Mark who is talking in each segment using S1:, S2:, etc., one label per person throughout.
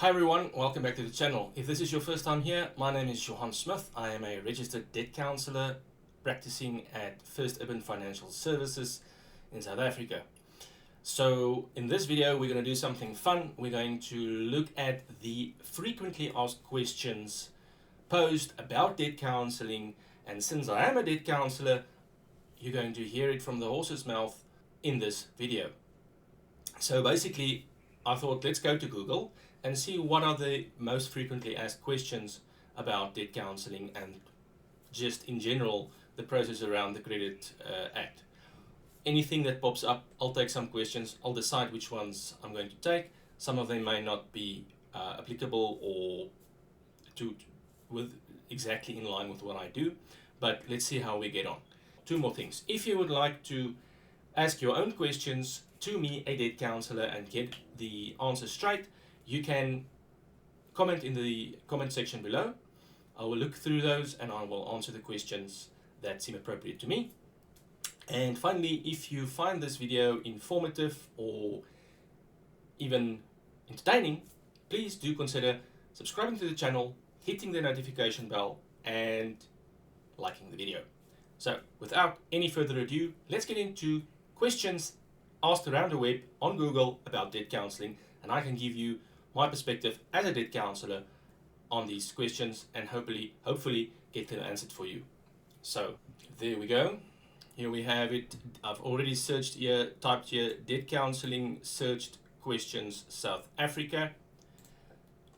S1: Hi everyone, welcome back to the channel. If this is your first time here, my name is Johan Smith. I am a registered debt counsellor practicing at First Urban Financial Services in South Africa. So in this video we're going to do something fun. We're going to look at the frequently asked questions posed about debt counselling, and since I am a debt counsellor, you're going to hear it from the horse's mouth in this video. So basically I thought, let's go to Google and see what are the most frequently asked questions about debt counselling and just in general the process around the Credit Act. Anything that pops up, I'll take some questions. I'll decide which ones I'm going to take. Some of them may not be applicable or with exactly in line with what I do, but let's see how we get on. Two more things. If you would like to ask your own questions to me, a debt counsellor, and get the answer straight, you can comment in the comment section below. I will look through those and I will answer the questions that seem appropriate to me. And finally, if you find this video informative or even entertaining, please do consider subscribing to the channel, hitting the notification bell, and liking the video. So without any further ado, let's get into questions asked around the web on Google about debt counselling, and I can give you my perspective as a debt counsellor on these questions and hopefully get them answered for you. So there we go. Here we have it. I've already searched here, typed here, debt counselling, searched questions South Africa.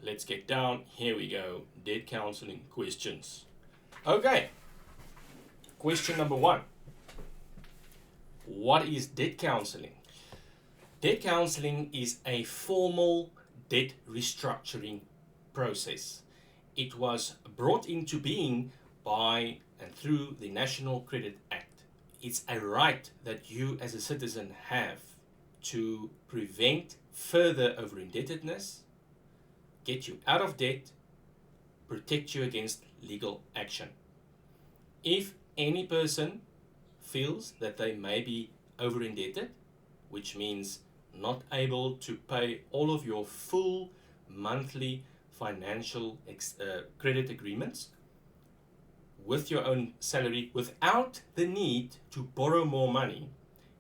S1: Let's get down. Here we go. Debt counselling questions. Okay. Question number 1. What is debt counselling? Debt counselling is a formal debt restructuring process. It was brought into being by and through the National Credit Act. It's a right that you as a citizen have to prevent further over-indebtedness, get you out of debt, protect you against legal action. If any person feels that they may be over-indebted, which means not able to pay all of your full monthly financial credit agreements with your own salary without the need to borrow more money,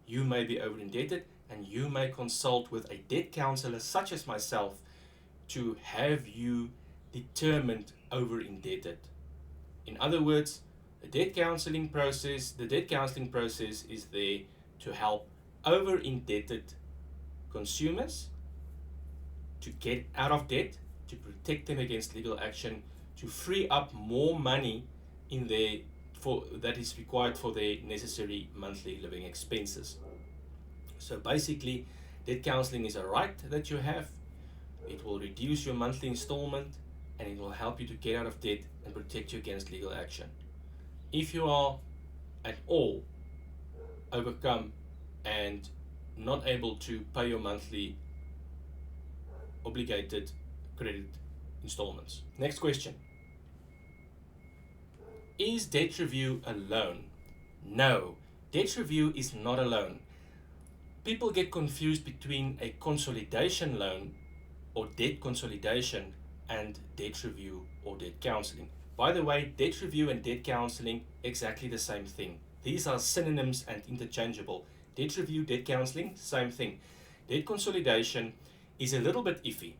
S1: you may be over-indebted and you may consult with a debt counsellor such as myself to have you determined over-indebted. In other words, the debt counselling process is there to help over-indebted consumers to get out of debt, to protect them against legal action, to free up more money in that is required for their necessary monthly living expenses. So basically, debt counselling is a right that you have. It will reduce your monthly installment and it will help you to get out of debt and protect you against legal action. If you are at all overcome and not able to pay your monthly obligated credit installments. Next question. Is debt review a loan? No, debt review is not a loan. People get confused between a consolidation loan or debt consolidation and debt review or debt counselling. By the way, debt review and debt counselling, exactly the same thing. These are synonyms and interchangeable. Debt review, debt counselling, same thing. Debt consolidation is a little bit iffy.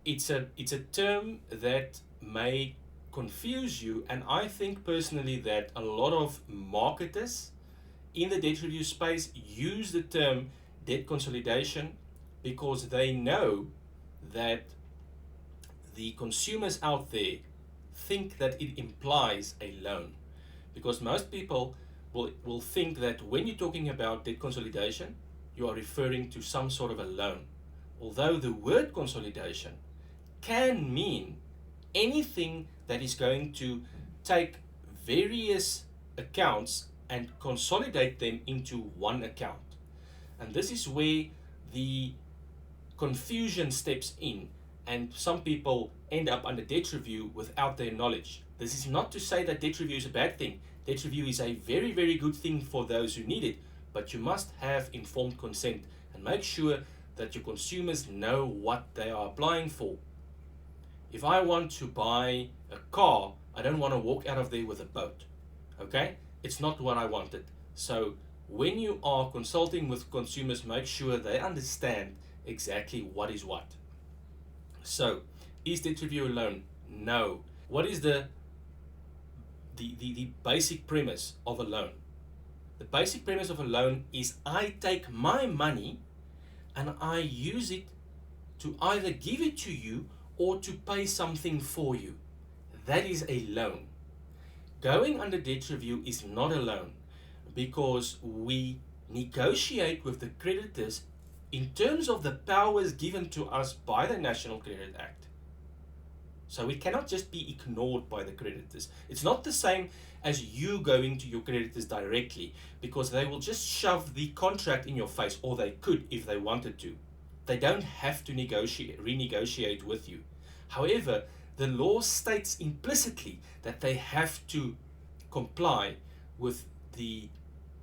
S1: It's a term that may confuse you, and I think personally that a lot of marketers in the debt review space use the term debt consolidation because they know that the consumers out there think that it implies a loan, because most people will think that when you're talking about debt consolidation, you are referring to some sort of a loan. Although the word consolidation can mean anything that is going to take various accounts and consolidate them into one account. And this is where the confusion steps in, and some people end up under debt review without their knowledge. This is not to say that debt review is a bad thing. Debt review is a very, very good thing for those who need it, but you must have informed consent and make sure that your consumers know what they are applying for. If I want to buy a car, I don't want to walk out of there with a boat. Okay? It's not what I wanted. So when you are consulting with consumers, make sure they understand exactly what is what. So, is debt review a loan? No. What is the basic premise of a loan? The basic premise of a loan is I take my money and I use it to either give it to you or to pay something for you. That is a loan. Going under debt review is not a loan because we negotiate with the creditors in terms of the powers given to us by the National Credit Act. So we cannot just be ignored by the creditors. It's not the same as you going to your creditors directly, because they will just shove the contract in your face, or they could if they wanted to. They don't have to renegotiate with you. However, the law states implicitly that they have to comply with the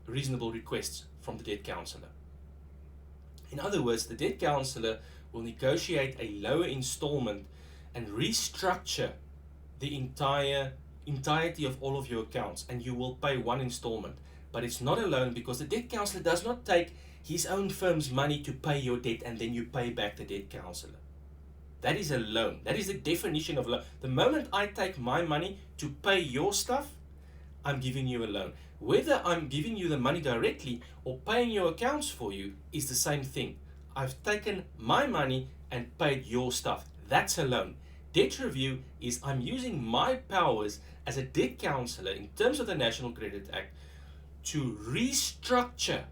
S1: reasonable requests from the debt counsellor. In other words, the debt counsellor will negotiate a lower installment and restructure the entirety of all of your accounts, and you will pay one installment. But it's not a loan, because the debt counsellor does not take his own firm's money to pay your debt and then you pay back the debt counsellor. That is a loan. That is the definition of loan. The moment I take my money to pay your stuff, I'm giving you a loan. Whether I'm giving you the money directly or paying your accounts for you is the same thing. I've taken my money and paid your stuff. That's a loan. Debt review is I'm using my powers as a debt counsellor in terms of the National Credit Act to restructure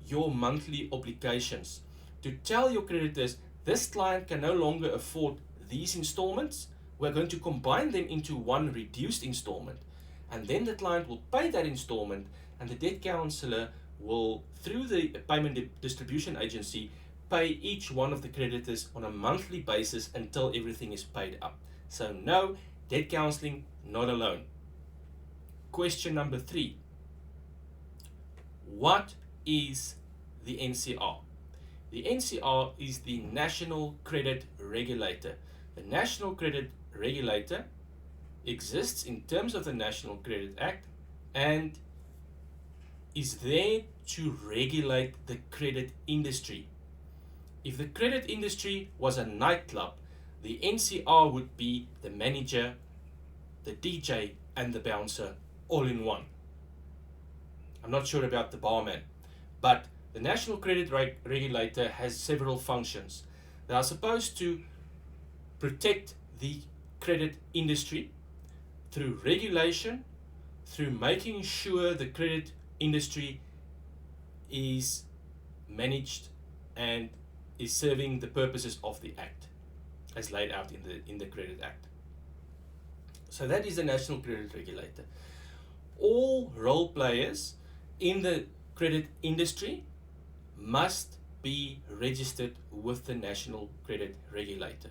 S1: your monthly obligations, to tell your creditors, this client can no longer afford these installments. We're going to combine them into one reduced installment. And then the client will pay that installment, and the debt counsellor will, through the payment distribution agency, pay each one of the creditors on a monthly basis until everything is paid up. So no, debt counselling, not a loan. Question number 3. What is the NCR? The NCR is the National Credit Regulator. The National Credit Regulator exists in terms of the National Credit Act and is there to regulate the credit industry. If the credit industry was a nightclub, the NCR would be the manager, the DJ, and the bouncer all in one. I'm not sure about the barman, but the National Credit Regulator has several functions. They are supposed to protect the credit industry through regulation, through making sure the credit industry is managed and is serving the purposes of the Act as laid out in the Credit Act. So that is the National Credit Regulator. All role players in the credit industry must be registered with the National Credit Regulator.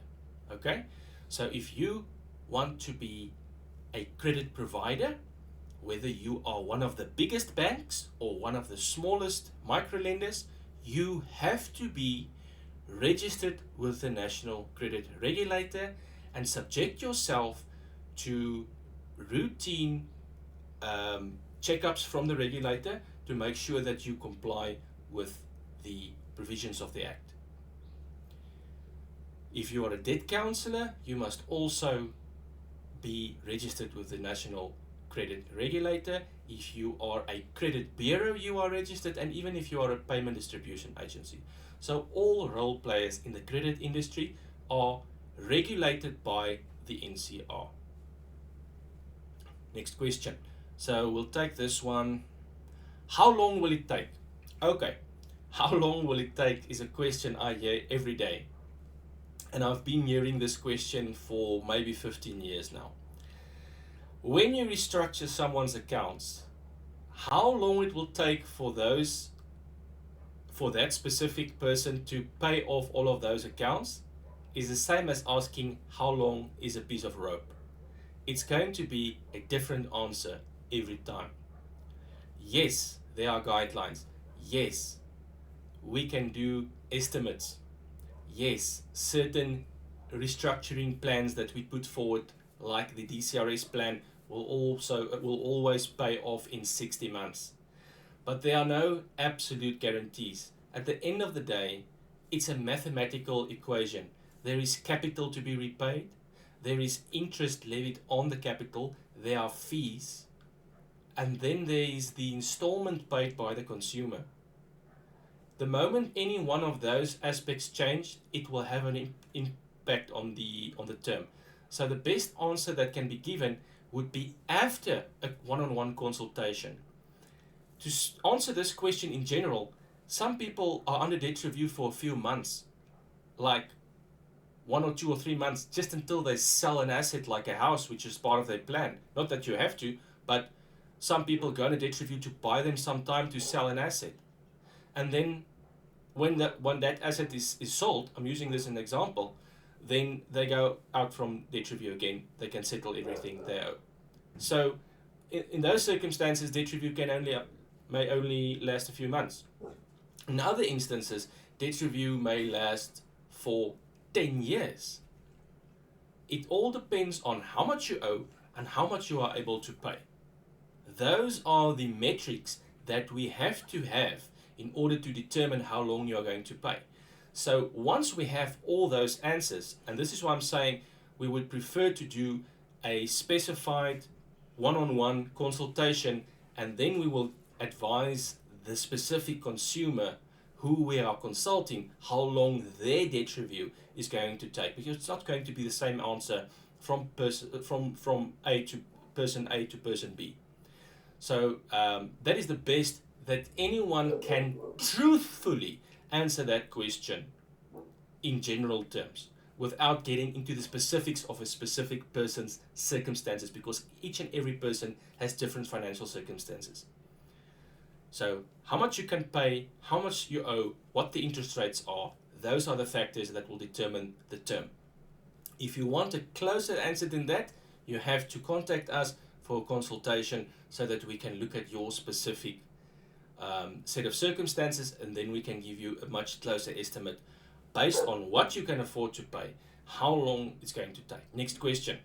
S1: Okay? So if you want to be a credit provider, whether you are one of the biggest banks or one of the smallest microlenders, you have to be registered with the National Credit Regulator and subject yourself to routine checkups from the regulator to make sure that you comply with the provisions of the Act. If you are a debt counsellor, you must also be registered with the National Credit Regulator. If you are a credit bureau, you are registered, and even if you are a payment distribution agency. So all role players in the credit industry are regulated by the NCR. Next question. So we'll take this one. How long will it take? Okay, how long will it take is a question I hear every day. And I've been hearing this question for maybe 15 years now. When you restructure someone's accounts, how long it will take for that specific person to pay off all of those accounts is the same as asking how long is a piece of rope. It's going to be a different answer every time. Yes, there are guidelines. Yes, we can do estimates. Yes, certain restructuring plans that we put forward, like the DCRS plan, will always pay off in 60 months. But there are no absolute guarantees. At the end of the day, it's a mathematical equation. There is capital to be repaid, there is interest levied on the capital, there are fees, and then there is the installment paid by the consumer. The moment any one of those aspects change, it will have an impact on the term. So the best answer that can be given would be after a one-on-one consultation. To answer this question in general, some people are under debt review for a few months, like 1 or 2 or 3 months, just until they sell an asset like a house, which is part of their plan. Not that you have to, but some people go on a debt review to buy them some time to sell an asset. And then when that asset is sold, I'm using this as an example, then they go out from debt review again. They can settle everything they owe. So in those circumstances, debt review may only last a few months. In other instances, debt review may last for 10 years. It all depends on how much you owe and how much you are able to pay. Those are the metrics that we have to have in order to determine how long you are going to pay. So once we have all those answers, and this is why I'm saying we would prefer to do a specified one-on-one consultation, and then we will advise the specific consumer who we are consulting how long their debt review is going to take, because it's not going to be the same answer from person A to person B. So that is the best that anyone can truthfully answer that question in general terms, without getting into the specifics of a specific person's circumstances, because each and every person has different financial circumstances. So how much you can pay, how much you owe, what the interest rates are, those are the factors that will determine the term. If you want a closer answer than that, you have to contact us for a consultation so that we can look at your specific set of circumstances, and then we can give you a much closer estimate based on what you can afford to pay, how long it's going to take. Next question.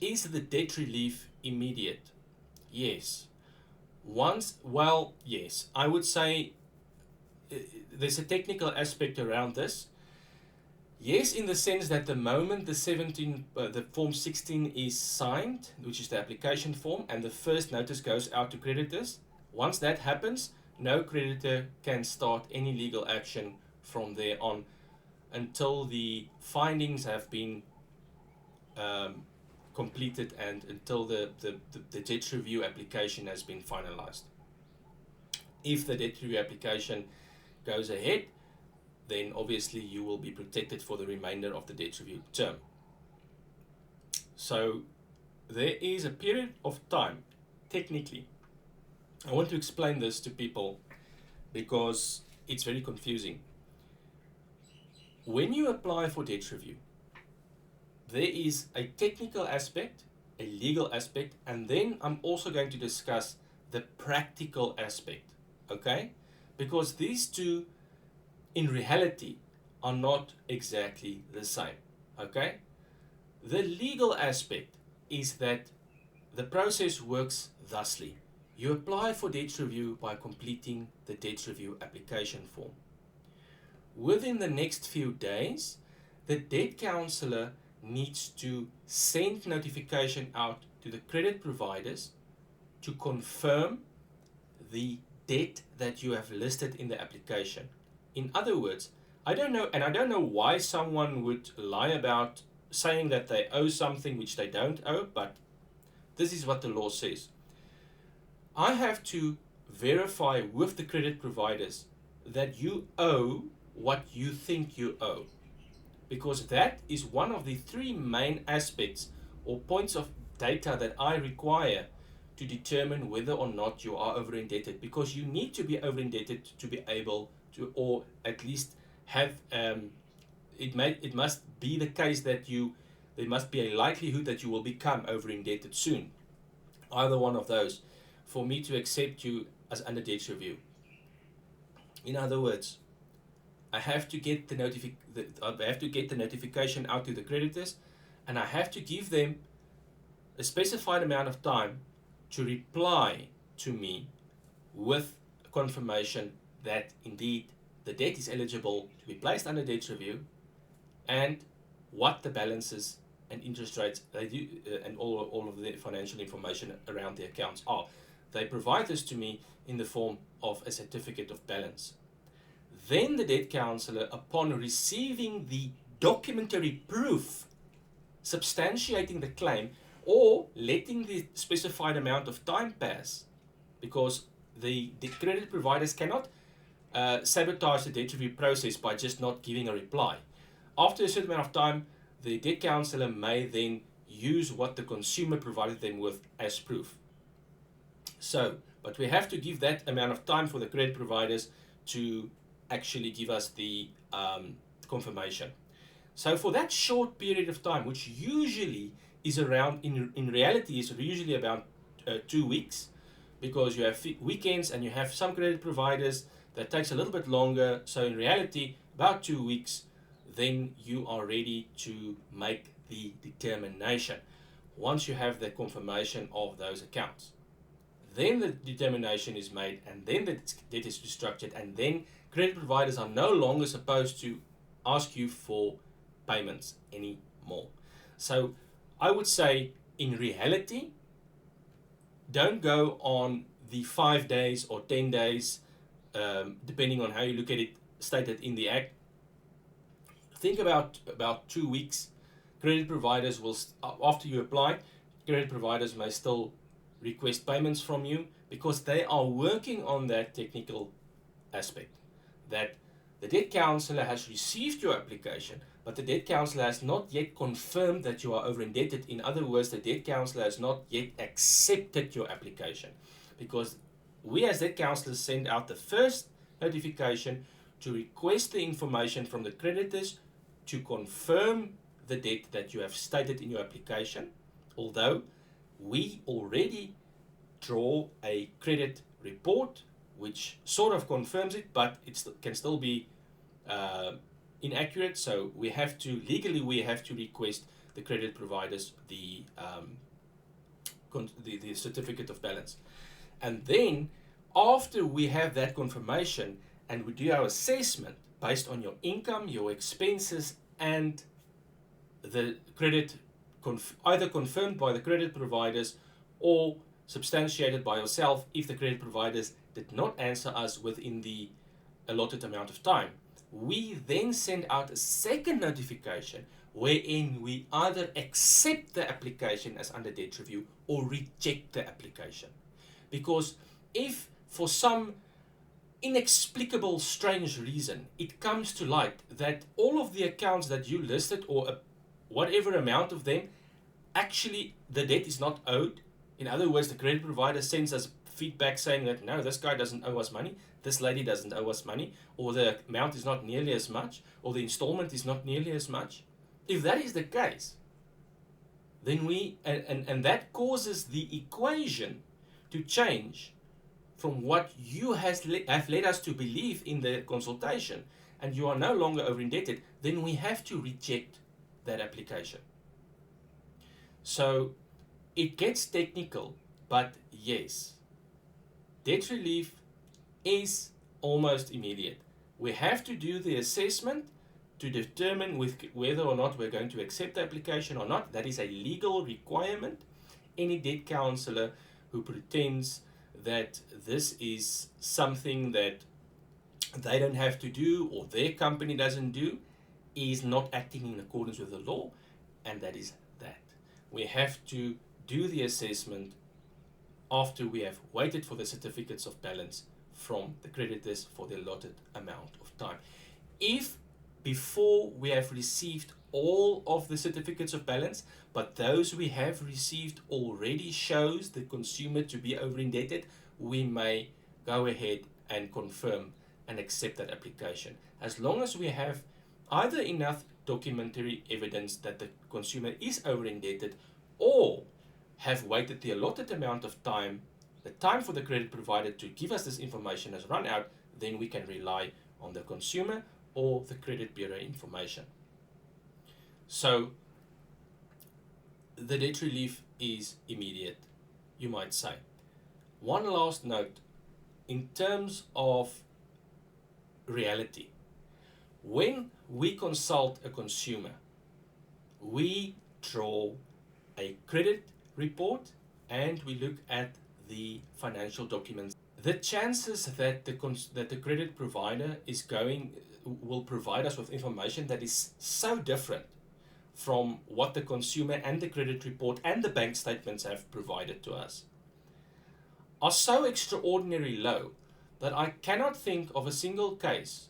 S1: Is the debt relief immediate? Yes. Yes. I would say there's a technical aspect around this. Yes, in the sense that the moment the Form 16 is signed, which is the application form, and the first notice goes out to creditors, once that happens, no creditor can start any legal action from there on until the findings have been completed and until the debt review application has been finalized. If the debt review application goes ahead, then obviously you will be protected for the remainder of the debt review term. So there is a period of time, technically. I want to explain this to people because it's very confusing. When you apply for debt review, there is a technical aspect, a legal aspect, and then I'm also going to discuss the practical aspect, okay? Because these two in reality are not exactly the same, okay? The legal aspect is that the process works thusly. You apply for debt review by completing the debt review application form. Within the next few days, the debt counsellor needs to send notification out to the credit providers to confirm the debt that you have listed in the application. In other words, I don't know why someone would lie about saying that they owe something which they don't owe, but this is what the law says. I have to verify with the credit providers that you owe what you think you owe, because that is one of the three main aspects or points of data that I require to determine whether or not you are over indebted, because you need to be over indebted to be able to, or at least have it must be the case that there must be a likelihood that you will become over indebted soon, either one of those, for me to accept you as under debt review. In other words, I have to get I have to get the notification out to the creditors, and I have to give them a specified amount of time to reply to me with confirmation that indeed the debt is eligible to be placed under debt review, and what the balances and interest rates they do, and all of the financial information around the accounts are. They provide this to me in the form of a certificate of balance. Then the debt counsellor, upon receiving the documentary proof substantiating the claim or letting the specified amount of time pass, because the credit providers cannot sabotage the debt review process by just not giving a reply. After a certain amount of time, the debt counsellor may then use what the consumer provided them with as proof. So, but we have to give that amount of time for the credit providers to actually give us the confirmation. So for that short period of time, which usually is around, in reality is usually about 2 weeks, because you have weekends and you have some credit providers that takes a little bit longer. So in reality, about 2 weeks, then you are ready to make the determination. Once you have the confirmation of those accounts, then the determination is made, and then the debt is restructured, and then credit providers are no longer supposed to ask you for payments anymore. So I would say, in reality, don't go on the 5 days or 10 days, depending on how you look at it, stated in the Act. Think about 2 weeks. Credit providers will, after you apply, credit providers may still request payments from you, because they are working on that technical aspect, that the debt counsellor has received your application, but the debt counsellor has not yet confirmed that you are over indebted. In other words, the debt counsellor has not yet accepted your application, because we as debt counsellors send out the first notification to request the information from the creditors to confirm the debt that you have stated in your application, although we already draw a credit report which sort of confirms it, but it can still be inaccurate. So we have to request the credit providers the certificate of balance. And then after we have that confirmation and we do our assessment based on your income, your expenses, and the credit either confirmed by the credit providers or substantiated by yourself if the credit providers did not answer us within the allotted amount of time, we then send out a second notification wherein we either accept the application as under debt review or reject the application. Because if for some inexplicable, strange reason it comes to light that all of the accounts that you listed, or whatever amount of them, actually the debt is not owed. In other words, the credit provider sends us feedback saying that no, this guy doesn't owe us money, this lady doesn't owe us money, or the amount is not nearly as much, or the installment is not nearly as much. If that is the case, then and that causes the equation to change from what you have led us to believe in the consultation, and you are no longer over indebted, then we have to reject that application. So it gets technical, but yes, debt relief is almost immediate. We have to do the assessment to determine whether or not we're going to accept the application or not. That is a legal requirement. Any debt counsellor who pretends that this is something that they don't have to do or their company doesn't do is not acting in accordance with the law, and that is that. We have to do the assessment after we have waited for the certificates of balance from the creditors for the allotted amount of time. If before we have received all of the certificates of balance, but those we have received already shows the consumer to be over indebted, we may go ahead and confirm and accept that application, as long as we have either enough documentary evidence that the consumer is over indebted, or have waited the allotted amount of time, the time for the credit provider to give us this information has run out. Then we can rely on the consumer or the credit bureau information. So the debt relief is immediate, you might say. One last note, in terms of reality, when we consult a consumer, we draw a credit report and we look at the financial documents. The chances that the credit provider will provide us with information that is so different from what the consumer and the credit report and the bank statements have provided to us are so extraordinarily low that I cannot think of a single case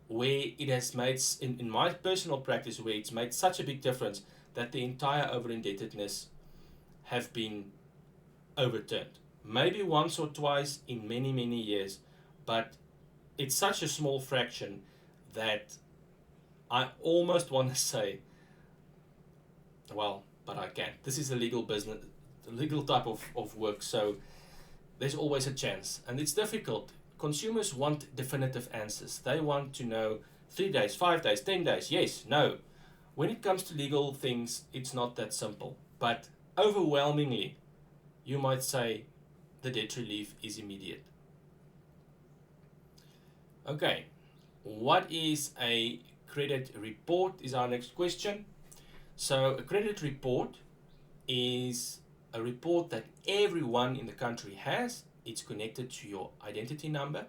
S1: where it has made, in my personal practice, where it's made such a big difference that the entire over-indebtedness have been overturned. Maybe once or twice in many, many years, but it's such a small fraction that I almost want to say, well, but I can't. This is a legal business, a legal type of work, so there's always a chance. And it's difficult. Consumers want definitive answers. They want to know 3 days, 5 days, 10 days, yes, no. When it comes to legal things, it's not that simple. But overwhelmingly, you might say the debt relief is immediate. Okay, what is a credit report is our next question. So a credit report is a report that everyone in the country has. It's connected to your identity number.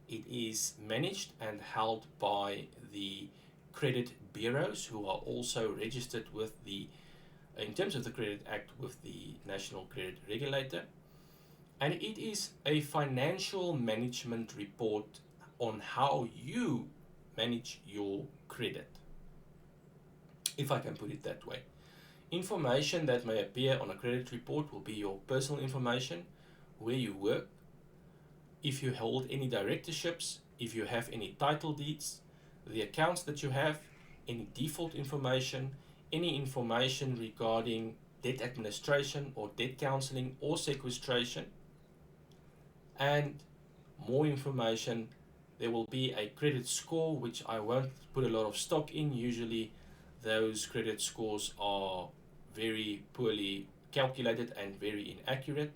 S1: It is managed and held by the credit bureaus, who are also registered with in terms of the Credit Act, with the National Credit Regulator. And it is a financial management report on how you manage your credit, if I can put it that way. Information that may appear on a credit report will be your personal information, where you work, if you hold any directorships, if you have any title deeds, the accounts that you have, any default information, any information regarding debt administration or debt counseling or sequestration, and more information. There will be a credit score, which I won't put a lot of stock in. Usually those credit scores are very poorly calculated and very inaccurate.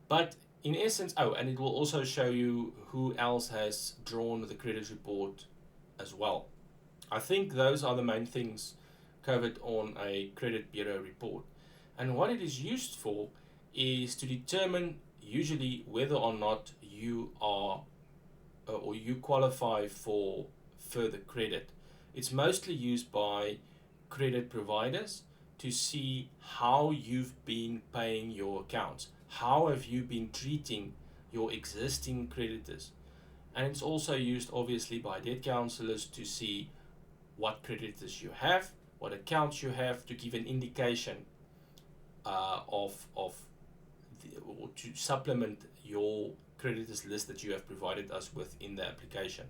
S1: But in essence, and it will also show you who else has drawn the credit report as well. I think those are the main things covered on a credit bureau report. And what it is used for is to determine usually whether or not you are or you qualify for further credit. It's mostly used by credit providers to see how you've been paying your accounts. How have you been treating your existing creditors? And it's also used obviously by debt counselors to see what creditors you have, what accounts you have, to give an indication or to supplement your creditors list that you have provided us with in the application.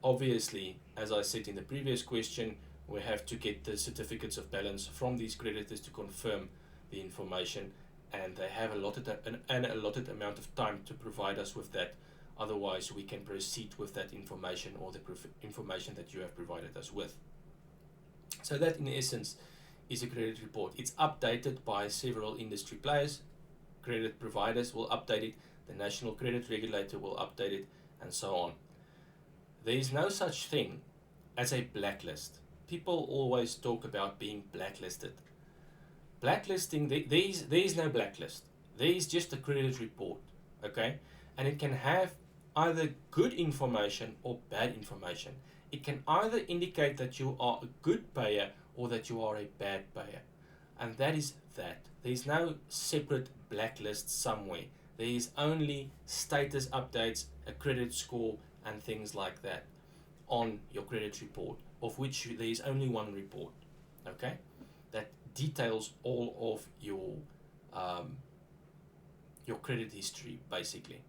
S1: Obviously, as I said in the previous question, we have to get the certificates of balance from these creditors to confirm the information, and they have an allotted amount of time to provide us with that. Otherwise, we can proceed with that information or the information that you have provided us with. So that, in essence, is a credit report. It's updated by several industry players. Credit providers will update it, the National Credit Regulator will update it, and so on. There is no such thing as a blacklist. People always talk about being blacklisted. Blacklisting, there is no blacklist. There is just a credit report, okay? And it can have either good information or bad information. It can either indicate that you are a good payer or that you are a bad payer. And that is that. There is no separate blacklist somewhere. There is only status updates, a credit score, and things like that on your credit report, of which there is only one report, okay? That details all of your credit history, basically,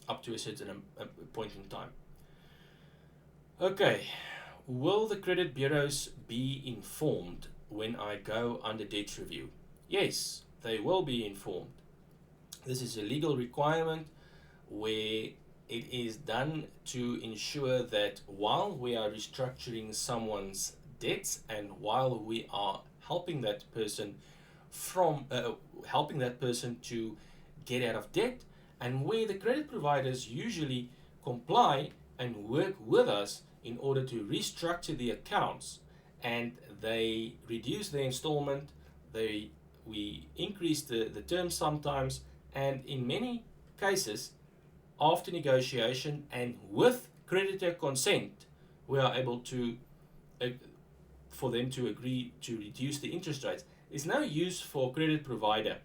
S1: up to a certain point in time. Okay, will the credit bureaus be informed when I go under debt review? Yes, they will be informed. This is a legal requirement where it is done to ensure that while we are restructuring someone's debts and while we are helping that person to get out of debt, and where the credit providers usually comply and work with us in order to restructure the accounts, and they reduce the installment, we increase the term sometimes, and in many cases, after negotiation and with creditor consent, we are able to for them to agree to reduce the interest rates. It's no use for a credit provider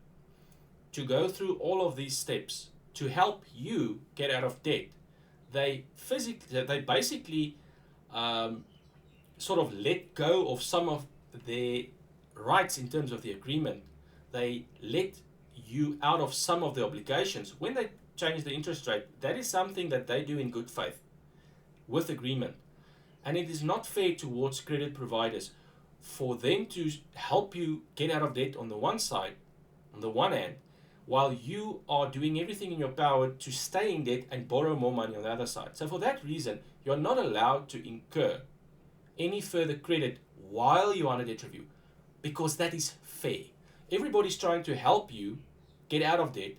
S1: to go through all of these steps to help you get out of debt. They basically sort of let go of some of their rights in terms of the agreement. They let you out of some of the obligations. When they change the interest rate, that is something that they do in good faith with agreement. And it is not fair towards credit providers for them to help you get out of debt on the one side, on the one hand, while you are doing everything in your power to stay in debt and borrow more money on the other side. So for that reason, you're not allowed to incur any further credit while you're on a debt review, because that is fair. Everybody's trying to help you get out of debt,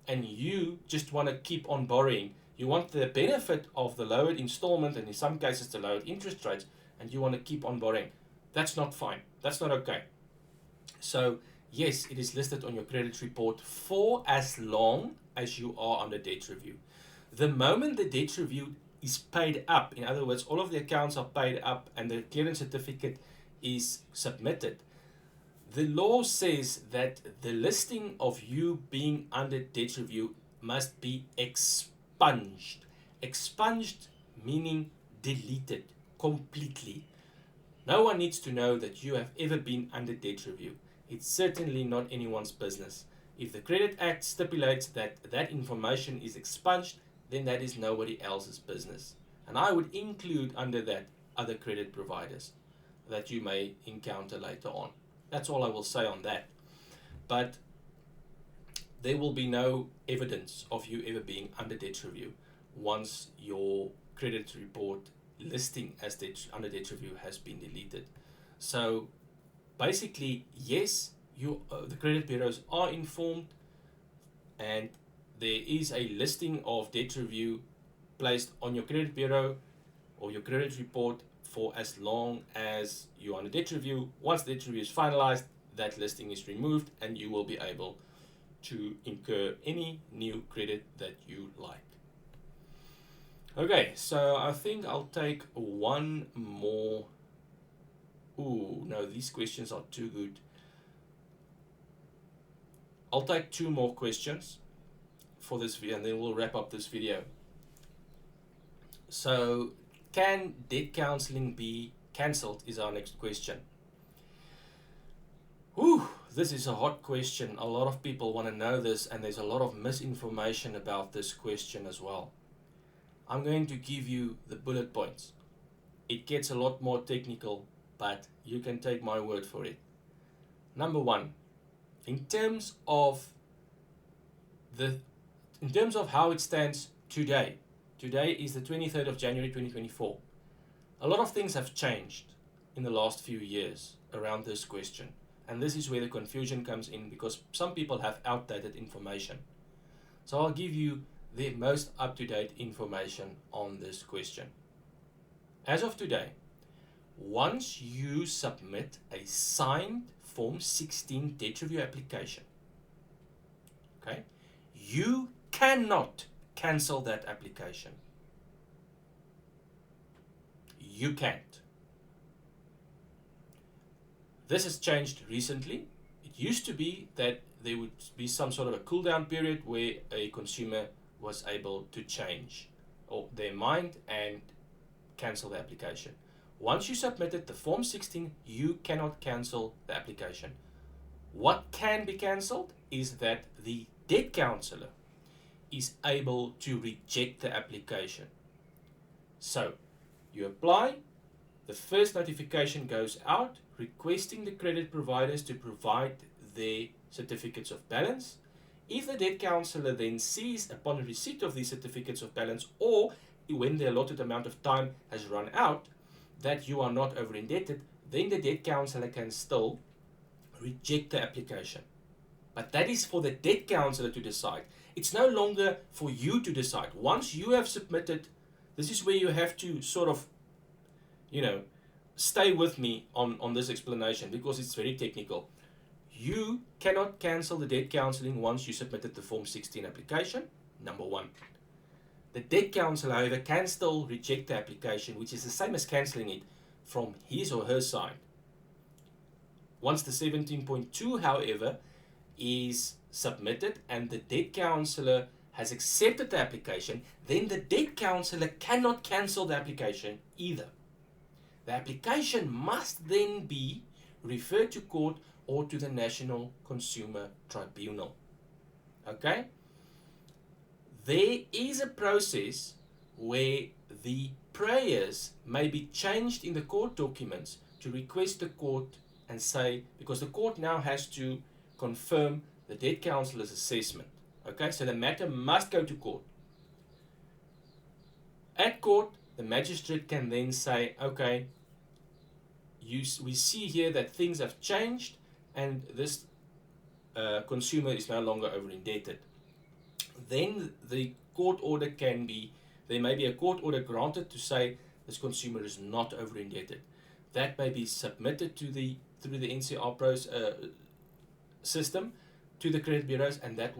S1: and you just want to keep on borrowing. You want the benefit of the lowered installment and in some cases the lowered interest rates, and you want to keep on borrowing. That's not fine. That's not okay. So yes, it is listed on your credit report for as long as you are on the debt review. The moment the debt review is paid up, in other words, all of the accounts are paid up and the clearance certificate is submitted, the law says that the listing of you being under debt review must be expunged. Expunged meaning deleted completely. No one needs to know that you have ever been under debt review. It's certainly not anyone's business. If the Credit Act stipulates that that information is expunged, then that is nobody else's business. And I would include under that other credit providers that you may encounter later on. That's all I will say on that. But there will be no evidence of you ever being under debt review once your credit report listing as under debt review has been deleted. So basically, yes, the credit bureaus are informed, and there is a listing of debt review placed on your credit bureau or your credit report for as long as you're on a debt review. Once the debt review is finalized, that listing is removed and you will be able to incur any new credit that you like. Okay, so I think I'll take one more. Ooh, no, these questions are too good. I'll take two more questions for this video and then we'll wrap up this video. So, can debt counseling be cancelled is our next question. Whew, this is a hot question. A lot of people want to know this, and there's a lot of misinformation about this question as well. I'm going to give you the bullet points. It gets a lot more technical, but you can take my word for it. Number one, in terms of how it stands today. Today is the 23rd of January 2024. A lot of things have changed in the last few years around this question. And this is where the confusion comes in, because some people have outdated information. So I'll give you the most up-to-date information on this question. As of today, once you submit a signed Form 16 debt review application, okay, you cannot cancel that application. You can't. This has changed recently. It used to be that there would be some sort of a cool down period where a consumer was able to change their mind and cancel the application. Once you submitted the Form 16, you cannot cancel the application. What can be cancelled is that the debt counselor is able to reject the application. So, you apply, the first notification goes out requesting the credit providers to provide their certificates of balance. If the debt counsellor then sees upon receipt of these certificates of balance, or when the allotted amount of time has run out, that you are not over indebted, then the debt counsellor can still reject the application. But that is for the debt counsellor to decide. It's no longer for you to decide. Once you have submitted, this is where you have to sort of, stay with me on this explanation, because it's very technical. You cannot cancel the debt counselling once you submitted the Form 16 application, number one. The debt counsellor, however, can still reject the application, which is the same as cancelling it from his or her side. Once the 17.2, however, is submitted and the debt counsellor has accepted the application, then the debt counsellor cannot cancel the application either. The application must then be referred to court or to the National Consumer Tribunal. Okay? There is a process where the prayers may be changed in the court documents to request the court and say, because the court now has to confirm the debt counsellor's assessment. Okay, so the matter must go to court. At court, the magistrate can then say, okay, we see here that things have changed and this consumer is no longer over indebted. Then the court order there may be a court order granted to say this consumer is not over indebted. That may be submitted through the NCR system to the credit bureaus, and that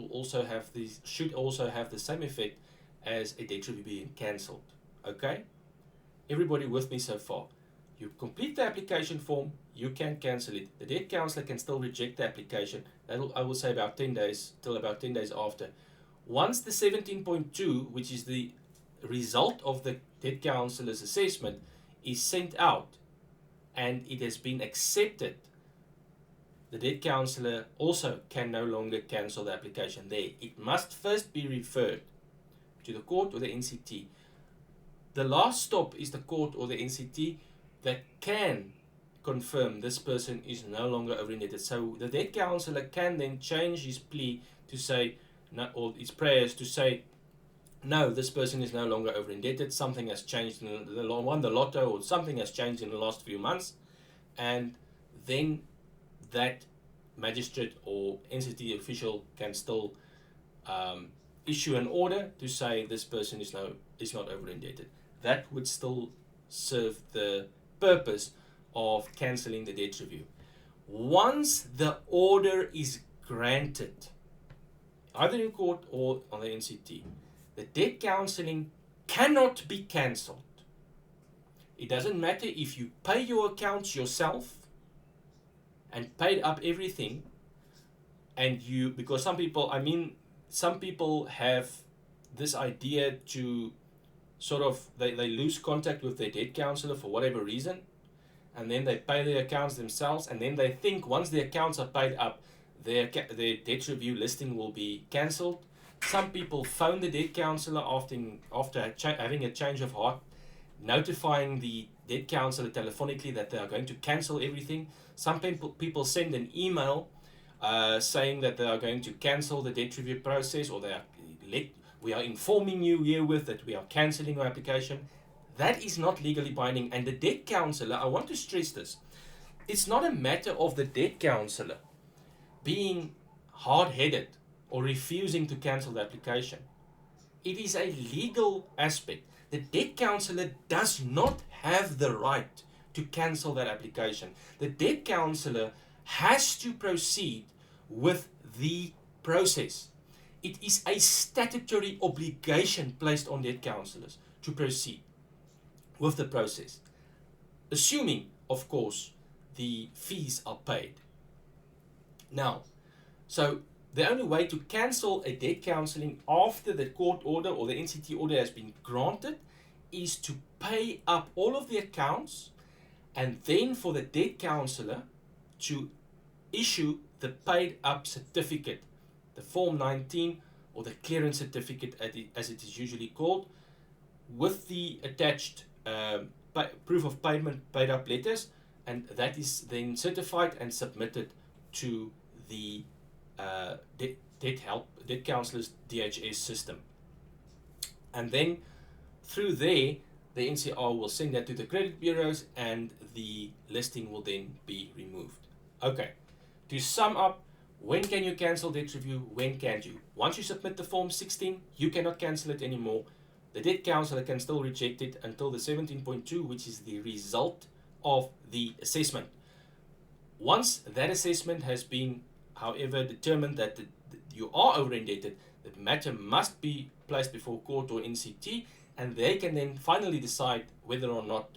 S1: should also have the same effect as a debt review being cancelled. Okay? Everybody with me so far? You complete the application form, you can cancel it. The debt counsellor can still reject the application. I will say about 10 days, till about 10 days after. Once the 17.2, which is the result of the debt counsellor's assessment, is sent out and it has been accepted, the debt counsellor also can no longer cancel the application there. It must first be referred to the court or the NCT. The last stop is the court or the NCT that can confirm this person is no longer over indebted. So the debt counsellor can then change his plea to say, no, or his prayers to say, no, this person is no longer over indebted, something has changed in the lotto, or something has changed in the last few months, and then that magistrate or NCT official can still issue an order to say this person is not over indebted. That would still serve the purpose of cancelling the debt review. Once the order is granted, either in court or on the NCT, the debt counselling cannot be cancelled. It doesn't matter if you pay your accounts yourself and paid up everything, and because some people have this idea to sort of, they lose contact with their debt counsellor for whatever reason, and then they pay their accounts themselves, and then they think once the accounts are paid up, their debt review listing will be cancelled. Some people phone the debt counsellor after having a change of heart, notifying the debt counsellor telephonically that they are going to cancel everything. Some people send an email saying that they are going to cancel the debt review process, or we are informing you herewith that we are cancelling your application. That is not legally binding. And the debt counsellor, I want to stress this, it's not a matter of the debt counsellor being hard-headed or refusing to cancel the application. It is a legal aspect. The debt counsellor does not have the right to cancel that application. The debt counsellor has to proceed with the process. It is a statutory obligation placed on debt counsellors to proceed with the process, assuming, of course, the fees are paid. Now, so the only way to cancel a debt counselling after the court order or the NCT order has been granted is to pay up all of the accounts, and then for the debt counsellor to issue the paid up certificate, the Form 19 or the clearance certificate as it is usually called, with the attached proof of payment paid up letters, and that is then certified and submitted to the Debt Counselor's DHS system. And then through there, the NCR will send that to the credit bureaus and the listing will then be removed. Okay, to sum up, when can you cancel debt review? When can't you? Once you submit the Form 16, you cannot cancel it anymore. The Debt Counsellor can still reject it until the 17.2, which is the result of the assessment. Once that assessment has been, however, determined that you are over indebted, the matter must be placed before court or NCT, and they can then finally decide whether or not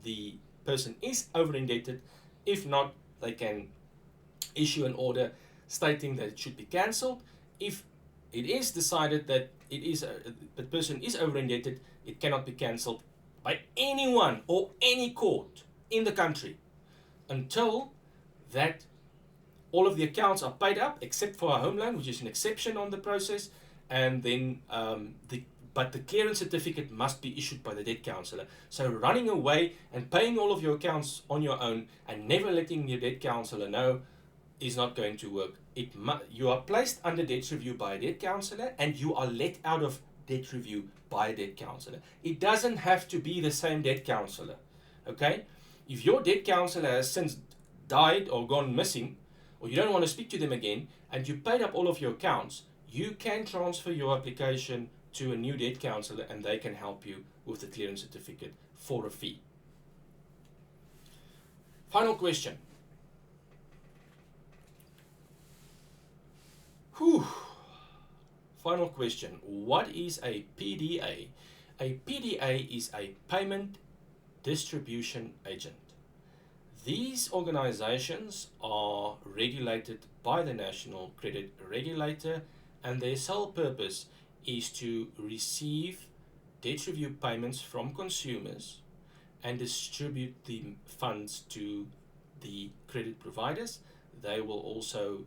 S1: the person is over indebted. If not, they can issue an order stating that it should be cancelled. If it is decided that the person is over indebted, it cannot be cancelled by anyone or any court in the country until that all of the accounts are paid up, except for a home loan, which is an exception on the process, and then but the clearance certificate must be issued by the Debt Counsellor. So running away and paying all of your accounts on your own and never letting your Debt Counsellor know is not going to work. You are placed under debt review by a Debt Counsellor and you are let out of debt review by a Debt Counsellor. It doesn't have to be the same Debt Counsellor. Okay? If your Debt Counsellor has since died or gone missing, or you don't want to speak to them again, and you paid up all of your accounts, you can transfer your application to a new Debt Counsellor and they can help you with the clearance certificate for a fee. Final question. Final question. What is a PDA? A PDA is a payment distribution agent. These organizations are regulated by the National Credit Regulator, and their sole purpose is to receive debt review payments from consumers and distribute the funds to the credit providers. They will also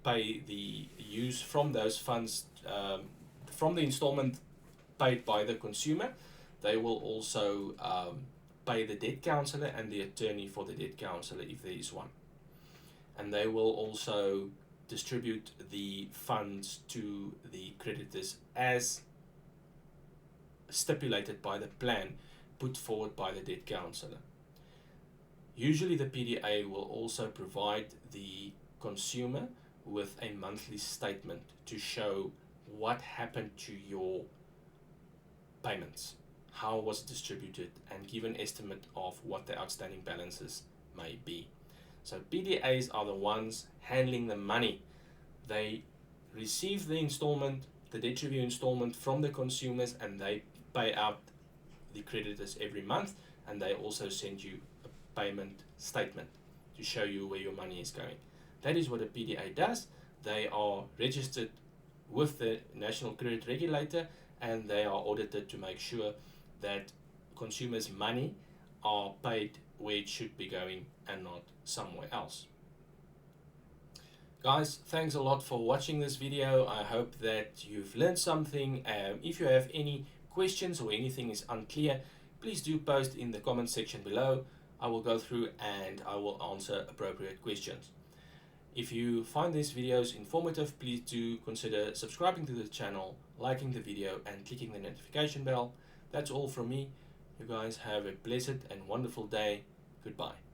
S1: pay the use from those funds from the installment paid by the consumer. They will also pay the Debt Counsellor and the attorney for the Debt Counsellor if there is one. And they will also distribute the funds to the creditors as stipulated by the plan put forward by the Debt Counsellor. Usually the PDA will also provide the consumer with a monthly statement to show what happened to your payments, how was it distributed, and give an estimate of what the outstanding balances may be. So PDAs are the ones handling the money. They receive the installment, the debt review installment from the consumers, and they pay out the creditors every month, and they also send you a payment statement to show you where your money is going. That is what a PDA does. They are registered with the National Credit Regulator, and they are audited to make sure that consumers' money are paid where it should be going and not somewhere else. Guys, thanks a lot for watching this video. I hope that you've learned something. If you have any questions or anything is unclear, please do post in the comment section below. I will go through and I will answer appropriate questions. If you find these videos informative, please do consider subscribing to the channel, liking the video, and clicking the notification bell. That's all from me. You guys have a blessed and wonderful day. Goodbye.